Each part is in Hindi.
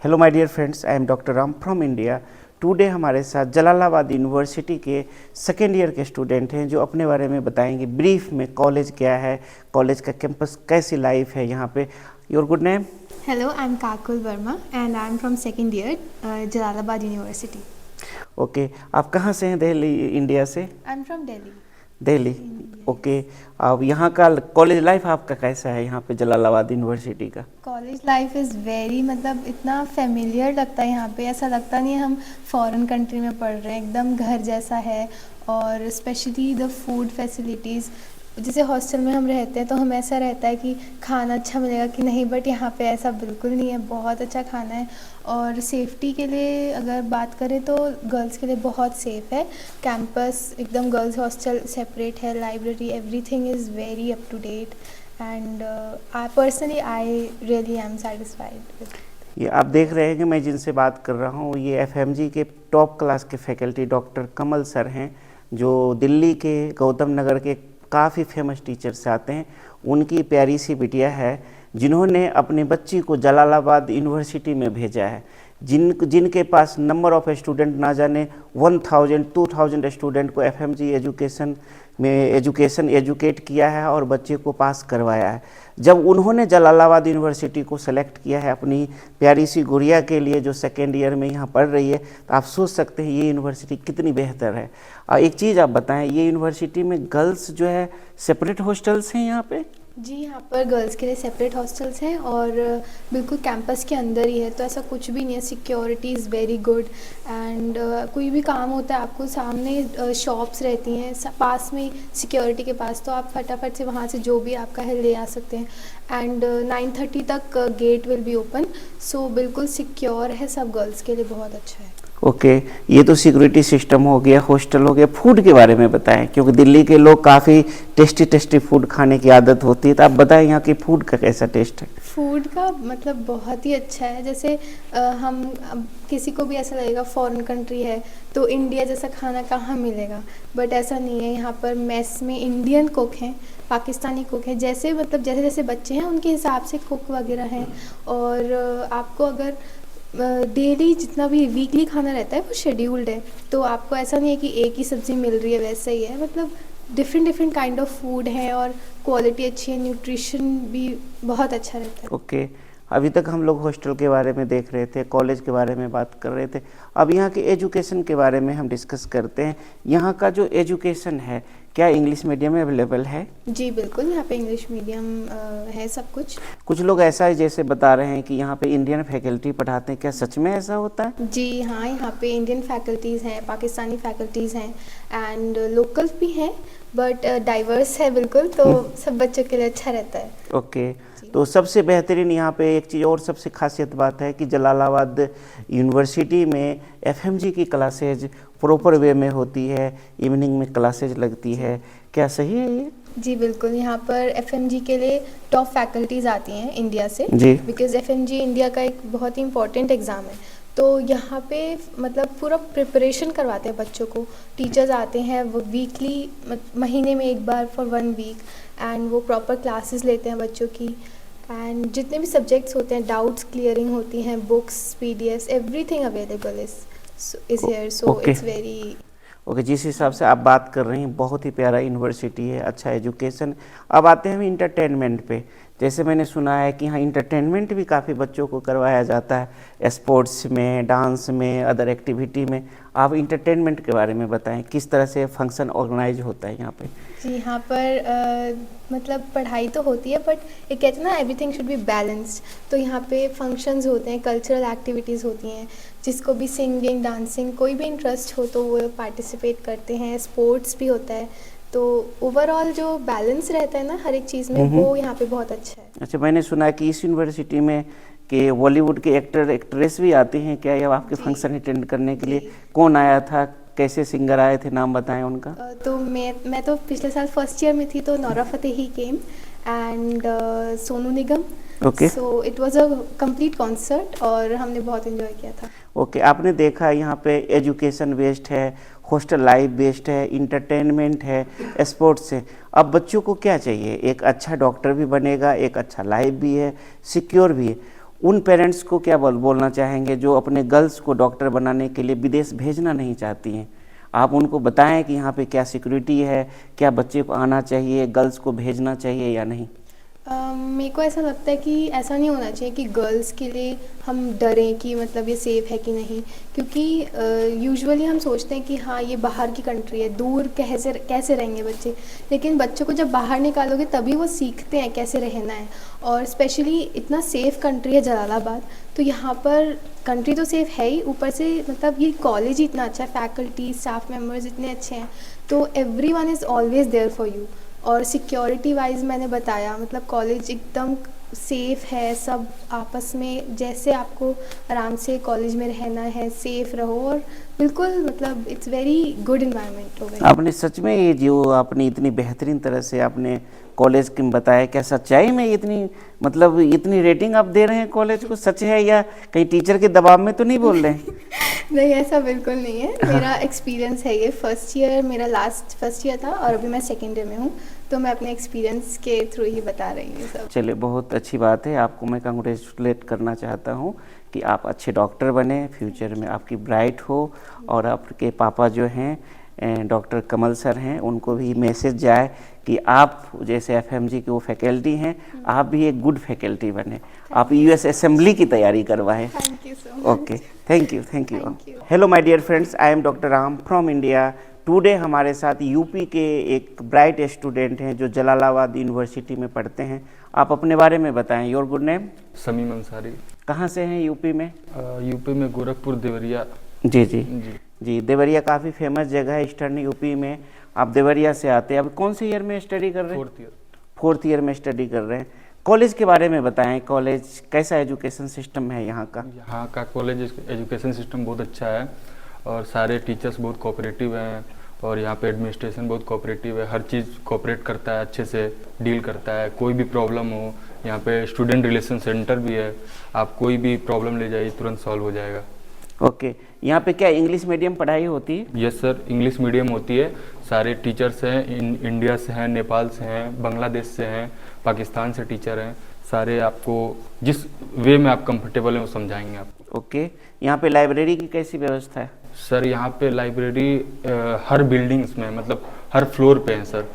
Hello my dear friends, I am doctor Ram from India. Today हमारे साथ जलालाबाद यूनिवर्सिटी के सेकेंड ईयर के स्टूडेंट हैं जो अपने बारे में बताएंगे ब्रीफ में कॉलेज क्या है, कॉलेज का कैंपस कैसी लाइफ है यहाँ पे। Your good name? Hello, I'm Kakul Verma and I'm from second year, Jalalabad University. Okay, आप कहाँ से हैं? दिल्ली, इंडिया से? I'm from Delhi. Delhi, okay. अब यहाँ का कॉलेज लाइफ आपका कैसा है यहाँ पे जलालाबाद यूनिवर्सिटी का? कॉलेज लाइफ इज़ वेरी मतलब इतना फेमिलियर लगता है यहाँ पे, ऐसा लगता नहीं है हम फॉरेन कंट्री में पढ़ रहे हैं, एकदम घर जैसा है। और स्पेशली द फूड फैसिलिटीज़, जैसे हॉस्टल में हम रहते हैं तो हमें ऐसा रहता है कि खाना अच्छा मिलेगा कि नहीं, बट यहाँ पे ऐसा बिल्कुल नहीं है, बहुत अच्छा खाना है। और सेफ्टी के लिए अगर बात करें तो गर्ल्स के लिए बहुत सेफ़ है कैंपस, एकदम गर्ल्स हॉस्टल सेपरेट है, library, everything is very up to date and I really am satisfied with. ये आप देख रहे हैं कि मैं जिनसे बात कर रहा हूँ ये एफएमजी के टॉप क्लास के फैकल्टी डॉक्टर कमल सर हैं, जो दिल्ली के गौतम नगर के काफ़ी फेमस टीचर से आते हैं। उनकी प्यारी सी बिटिया है जिन्होंने अपनी बच्ची को जलालाबाद यूनिवर्सिटी में भेजा है, जिनके पास नंबर ऑफ़ स्टूडेंट ना जाने 1000 2000 स्टूडेंट को एफएमजी एजुकेट किया है और बच्चे को पास करवाया है। जब उन्होंने जलालाबाद यूनिवर्सिटी को सेलेक्ट किया है अपनी प्यारी सी गुड़िया के लिए जो सेकेंड ईयर में यहाँ पढ़ रही है, तो आप सोच सकते हैं ये यूनिवर्सिटी कितनी बेहतर है। एक चीज़ आप बताएं, ये यूनिवर्सिटी में गर्ल्स जो है सेपरेट हॉस्टल्स हैं यहाँ पे? जी, यहाँ पर गर्ल्स के लिए सेपरेट हॉस्टल्स हैं और बिल्कुल कैंपस के अंदर ही है, तो ऐसा कुछ भी नहीं है। Security is very good and कोई भी काम होता है आपको सामने शॉप्स रहती हैं पास में सिक्योरिटी के पास, तो आप फटाफट से वहाँ से जो भी आपका है ले आ सकते हैं। एंड 9:30 तक गेट विल बी ओपन, सो बिल्कुल सिक्योर है, सब गर्ल्स के लिए बहुत अच्छा है। ओके, ये तो सिक्योरिटी सिस्टम हो गया, हॉस्टल हो गया। फूड के बारे में बताएं, क्योंकि दिल्ली के लोग काफ़ी टेस्टी फूड खाने की आदत होती है, तो आप बताएं यहाँ के फूड का कैसा टेस्ट है? फूड का मतलब बहुत ही अच्छा है। जैसे हम किसी को भी ऐसा लगेगा फॉरेन कंट्री है तो इंडिया जैसा खाना कहाँ मिलेगा, बट ऐसा नहीं है। यहाँ पर मेस में इंडियन कुक हैं, पाकिस्तानी कुक है, जैसे मतलब जैसे जैसे बच्चे हैं उनके हिसाब से कुक वगैरह हैं। और आपको अगर डेली जितना भी वीकली खाना रहता है वो शेड्यूल्ड है, तो आपको ऐसा नहीं है कि एक ही सब्ज़ी मिल रही है, वैसा ही है। मतलब डिफरेंट काइंड ऑफ फूड है और क्वालिटी अच्छी है, न्यूट्रिशन भी बहुत अच्छा रहता है। ओके, अभी तक हम लोग हॉस्टल के बारे में देख रहे थे, कॉलेज के बारे में बात कर रहे थे, अब यहाँ के एजुकेशन के बारे में हम डिस्कस करते हैं। यहाँ का जो एजुकेशन है क्या इंग्लिश मीडियम में अवेलेबल है? जी बिल्कुल, यहाँ पे इंग्लिश मीडियम है सब कुछ। कुछ लोग ऐसा है जैसे बता रहे हैं कि यहाँ पे इंडियन फैकल्टी पढ़ाते हैं, क्या सच में ऐसा होता है? जी हाँ, यहाँ पे इंडियन फैकल्टीज़ हैं, पाकिस्तानी फैकल्टीज़ हैं एंड लोकल भी हैं, बट डाइवर्स है बिल्कुल, तो सब बच्चों के लिए अच्छा रहता है। ओके, तो सबसे बेहतरीन यहाँ पे एक चीज़ और सबसे खासियत बात है कि जलालाबाद यूनिवर्सिटी में एफएमजी की क्लासेज प्रॉपर वे में होती है, इवनिंग में क्लासेज लगती है, क्या सही है ये? जी बिल्कुल, यहाँ पर एफएमजी के लिए टॉप फैकल्टीज़ आती हैं इंडिया से, जी, बिकॉज़ एफएमजी इंडिया का एक बहुत ही इम्पोर्टेंट एग्ज़ाम है। तो यहाँ पे मतलब पूरा प्रिपरेशन करवाते हैं बच्चों को, टीचर्स आते हैं, वो वीकली महीने में एक बार फॉर 1 वीक, एंड वो प्रॉपर क्लासेस लेते हैं बच्चों की। एंड जितने भी सब्जेक्ट्स होते हैं, डाउट्स क्लियरिंग होती हैं, books, PDFs, everything available is here, so it's very okay. जिस हिसाब से आप बात कर रही हैं बहुत ही प्यारा यूनिवर्सिटी है, अच्छा एजुकेशन। अब आते हैं हम इंटरटेनमेंट पे। जैसे मैंने सुना है कि यहाँ इंटरटेनमेंट भी काफ़ी बच्चों को करवाया जाता है, स्पोर्ट्स में, डांस में, अदर एक्टिविटी में। आप इंटरटेनमेंट के बारे में बताएं, किस तरह से फंक्शन ऑर्गेनाइज होता है यहाँ पे? जी, यहाँ पर मतलब पढ़ाई तो होती है, बट एक कहते हैं ना एवरीथिंग शुड बी बैलेंस्ड, तो यहाँ पे फंक्शंस होते हैं, कल्चरल एक्टिविटीज़ होती हैं, जिसको भी सिंगिंग, डांसिंग, कोई भी इंटरेस्ट हो तो वो पार्टिसिपेट करते हैं। स्पोर्ट्स भी होता है, तो ओवरऑल जो बैलेंस रहता है ना हर एक चीज़ में, वो यहाँ पे बहुत अच्छा है। अच्छा, मैंने सुना है कि इस यूनिवर्सिटी में कि बॉलीवुड के एक्टर एक्ट्रेस भी आते हैं क्या, या आपके फंक्शन अटेंड करने के लिए? कौन आया था, कैसे सिंगर आए थे, नाम बताएं उनका। तो मैं तो पिछले साल फर्स्ट ईयर में थी, तो Nora Fatehi came and Sonu Nigam. Okay so it was a complete concert और हमने बहुत एंजॉय किया था। ओके, आपने देखा यहाँ पे एजुकेशन बेस्ड है, हॉस्टल लाइफ बेस्ड है, इंटरटेनमेंट है, स्पोर्ट्स है। अब बच्चों को क्या चाहिए? एक अच्छा डॉक्टर भी बनेगा, एक अच्छा लाइफ भी है, सिक्योर भी है। उन पेरेंट्स को क्या बोलना चाहेंगे जो अपने गर्ल्स को डॉक्टर बनाने के लिए विदेश भेजना नहीं चाहती हैं? आप उनको बताएं कि यहाँ पे क्या सिक्योरिटी है, क्या बच्चे को आना चाहिए, गर्ल्स को भेजना चाहिए या नहीं। मेरे को ऐसा लगता है कि ऐसा नहीं होना चाहिए कि गर्ल्स के लिए हम डरें कि मतलब ये सेफ़ है कि नहीं, क्योंकि यूजुअली हम सोचते हैं कि हाँ ये बाहर की कंट्री है, दूर कैसे कैसे रहेंगे बच्चे, लेकिन बच्चों को जब बाहर निकालोगे तभी वो सीखते हैं कैसे रहना है। और स्पेशली इतना सेफ़ कंट्री है जलालाबाद, तो यहाँ पर कंट्री तो सेफ़ है ही, ऊपर से मतलब ये कॉलेज ही इतना अच्छा है, फैकल्टी स्टाफ मेम्बर्स इतने अच्छे हैं, तो everyone is always there for you. और सिक्योरिटी वाइज मैंने बताया, मतलब कॉलेज एकदम सेफ़ है, सब आपस में जैसे आपको आराम से कॉलेज में रहना है, सेफ़ रहो, और बिल्कुल मतलब इट्स वेरी गुड इन्वायरमेंट हो गया। आपने सच में ये जो आपने इतनी बेहतरीन तरह से आपने कॉलेज के में बताया, क्या सच्चाई में इतनी मतलब इतनी रेटिंग आप दे रहे हैं कॉलेज को? सच है या कहीं टीचर के दबाव में तो नहीं बोल रहे हैं? नहीं, ऐसा बिल्कुल नहीं है, मेरा एक्सपीरियंस है ये। फर्स्ट ईयर मेरा लास्ट फर्स्ट ईयर था और अभी मैं सेकेंड ईयर में हूँ, तो मैं अपने एक्सपीरियंस के थ्रू ही बता रही हूँ सब। चलिए, बहुत अच्छी बात है। आपको मैं कंग्रेचुलेट करना चाहता हूँ कि आप अच्छे डॉक्टर बने, फ्यूचर में आपकी ब्राइट हो, और आपके पापा जो हैं डॉक्टर कमल सर हैं, उनको भी मैसेज जाए कि आप जैसे एफएमजी के वो फैकल्टी हैं, आप भी एक गुड फैकल्टी बने, आप यूएस असेंबली की तैयारी करवाएं। Thank you so much. Okay, thank you, thank you. Thank you. Hello my dear friends, I am doctor Ram from India. Today हमारे साथ यूपी के एक ब्राइट स्टूडेंट हैं जो जलालाबाद यूनिवर्सिटी में पढ़ते हैं। आप अपने बारे में बताएं। Your good name? Sameem Ansari. कहाँ से हैं यूपी में? यूपी में गोरखपुर देवरिया। जी जी जी जी, देवरिया काफ़ी फेमस जगह है ईस्टर्न यूपी में। आप देवरिया से आते हैं। अब कौन से ईयर में स्टडी कर रहे हैं? Fourth year. फोर्थ ईयर में स्टडी कर रहे हैं। कॉलेज के बारे में बताएं, कॉलेज कैसा एजुकेशन सिस्टम है यहाँ का? यहाँ का कॉलेज एजुकेशन सिस्टम बहुत अच्छा है और सारे टीचर्स बहुत कोऑपरेटिव हैं, और यहाँ पे एडमिनिस्ट्रेशन बहुत कोऑपरेटिव है, हर चीज़ कोऑपरेट करता है, अच्छे से डील करता है। कोई भी प्रॉब्लम हो, यहाँ पे स्टूडेंट रिलेशन सेंटर भी है, आप कोई भी प्रॉब्लम ले जाइए तुरंत सॉल्व हो जाएगा। ओके, यहाँ पे क्या इंग्लिश मीडियम पढ़ाई होती है? यस सर, इंग्लिश मीडियम होती है। सारे टीचर्स हैं, इंडिया से हैं, नेपाल से हैं, बांग्लादेश से हैं, पाकिस्तान से टीचर हैं। सारे आपको जिस वे में आप कंफर्टेबल हैं वो समझाएंगे आपको। ओके, यहाँ पे लाइब्रेरी की कैसी व्यवस्था है? सर यहाँ पे लाइब्रेरी हर बिल्डिंग्स में, मतलब हर फ्लोर पे है सर।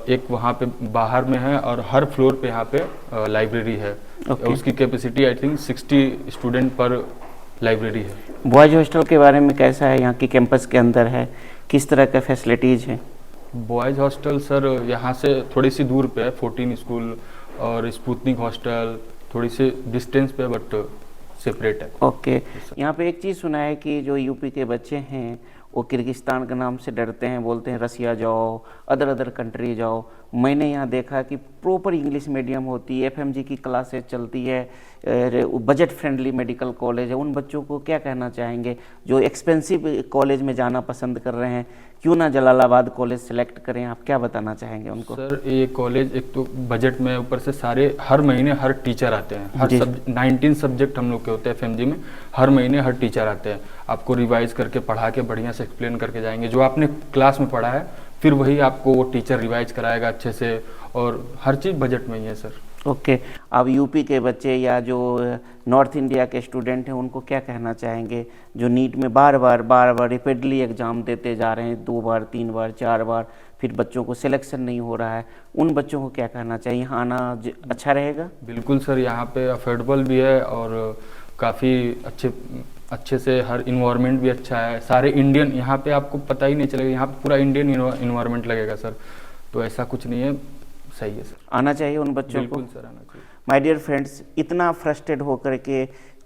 एक वहाँ पे बाहर में है और हर फ्लोर पे यहाँ पे लाइब्रेरी है। Okay. उसकी कैपेसिटी आई थिंक 60 स्टूडेंट पर लाइब्रेरी है। बॉयज हॉस्टल के बारे में कैसा है? यहाँ की कैंपस के अंदर है, किस तरह का फैसिलिटीज़ हैं? बॉयज़ हॉस्टल सर यहाँ से थोड़ी सी दूर पे है, 14 स्कूल और स्पुतनिक हॉस्टल थोड़ी सी डिस्टेंस पे, बट सेपरेट है। ओके, यहाँ पे एक चीज़ सुना है कि जो यूपी के बच्चे हैं वो किर्गिस्तान के नाम से डरते हैं, बोलते हैं रसिया जाओ, अदर कंट्री जाओ। मैंने यहाँ देखा कि प्रॉपर इंग्लिश मीडियम होती है, एफएमजी की क्लासेस चलती है, बजट फ्रेंडली मेडिकल कॉलेज है। उन बच्चों को क्या कहना चाहेंगे जो एक्सपेंसिव कॉलेज में जाना पसंद कर रहे हैं? क्यों ना जलालाबाद कॉलेज सेलेक्ट करें? आप क्या बताना चाहेंगे उनको? सर ये कॉलेज एक तो बजट में, ऊपर से सारे हर महीने हर टीचर आते हैं, हर 19 सब्जेक्ट हम लोग के होते हैं एफएमजी में, हर महीने हर टीचर आते हैं, आपको रिवाइज करके पढ़ा के बढ़िया से एक्सप्लेन करके जाएंगे। जो आपने क्लास में पढ़ा है फिर वही आपको वो टीचर रिवाइज कराएगा अच्छे से, और हर चीज़ बजट में ही है सर। ओके, अब यूपी के बच्चे या जो नॉर्थ इंडिया के स्टूडेंट हैं उनको क्या कहना चाहेंगे जो नीट में बार बार रिपीटली एग्ज़ाम देते जा रहे हैं, 2 बार 3 बार 4 बार, फिर बच्चों को सिलेक्शन नहीं हो रहा है? उन बच्चों को क्या कहना चाहिए? यहाँ आना अच्छा रहेगा? बिल्कुल सर, यहाँ पे अफोर्डेबल भी है और काफ़ी अच्छे से हर इन्वायरमेंट भी अच्छा है। सारे इंडियन, यहाँ पे आपको पता ही नहीं चलेगा, यहाँ पे पूरा इंडियन इन्वायरमेंट लगेगा सर, तो ऐसा कुछ नहीं है, सही है सर। आना चाहिए उन बच्चों को। बिल्कुल सर, आना चाहिए। माय डियर फ्रेंड्स, इतना फ्रस्ट्रेट होकर के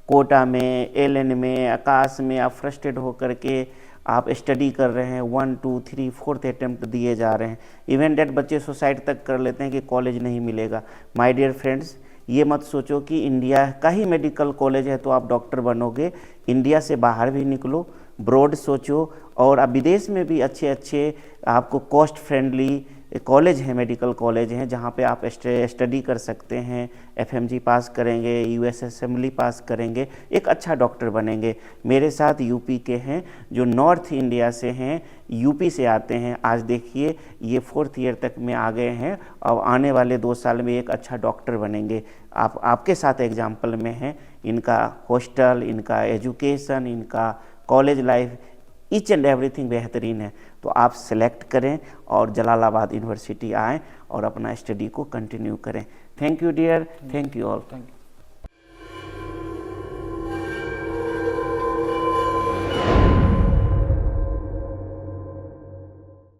कोटा में, एलएन में, आकाश में आप फ्रस्ट्रेट होकर के आप स्टडी कर रहे हैं, 1 2 3 4th अटैम्प्ट दिए जा रहे हैं, इवन डेट बच्चे सुसाइड तक कर लेते हैं कि कॉलेज नहीं मिलेगा। माय डियर फ्रेंड्स, ये मत सोचो कि इंडिया का ही मेडिकल कॉलेज है तो आप डॉक्टर बनोगे। इंडिया से बाहर भी निकलो, ब्रॉड सोचो, और अब विदेश में भी अच्छे आपको कॉस्ट फ्रेंडली कॉलेज हैं, मेडिकल कॉलेज हैं जहाँ पे आप स्टडी कर सकते हैं। एफएमजी पास करेंगे, यूएस असेंबली पास करेंगे, एक अच्छा डॉक्टर बनेंगे। मेरे साथ यूपी के हैं जो नॉर्थ इंडिया से हैं, यूपी से आते हैं। आज देखिए ये 4th ईयर तक में आ गए हैं और आने वाले 2 साल में एक अच्छा डॉक्टर बनेंगे। आपके साथ एग्जाम्पल में हैं। इनका हॉस्टल, इनका एजुकेशन, इनका college life, each and everything बेहतरीन है। तो आप सेलेक्ट करें और जलालाबाद यूनिवर्सिटी आएँ और अपना स्टडी को कंटिन्यू करें। Thank you dear, thank you all. Thank you.